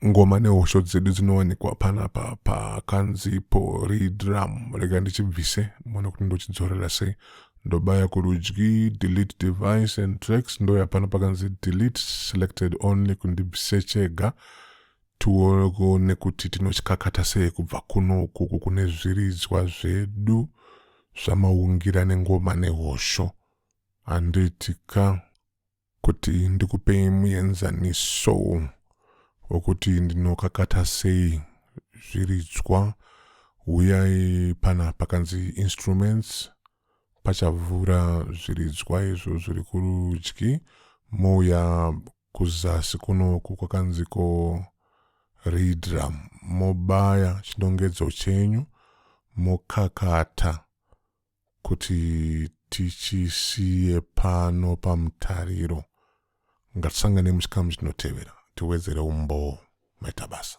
ngoma nehosho dzedu dzinowanikwa panapa pakanzi drum. Rega ndichibvise muone kuti ndochidzorera sei. Ndobaya kurudyi delete device and tracks, ndoya pano pakanzi delete selected only kundibvise chega. Tuone kuti tinochikakata sei kubva kuno uku kune zviridzwa zvedu zvamaungira nengoma nehosho. Anditika kuti ndikupei muenzaniso wokuti ndinokakata sei zviridzwa. Uyai pana pakanzi instruments, pachavhura zviridzwa izvo zviri kurudyi. Mouya kuzasi kunoku kwakanziko drum, mobaya chinongedzo chenyu, mokakata kuti tichisiye pano pamutariro. Ngatisangane muchikamu chinotevera tiwedzere Humbowo. Maita basa.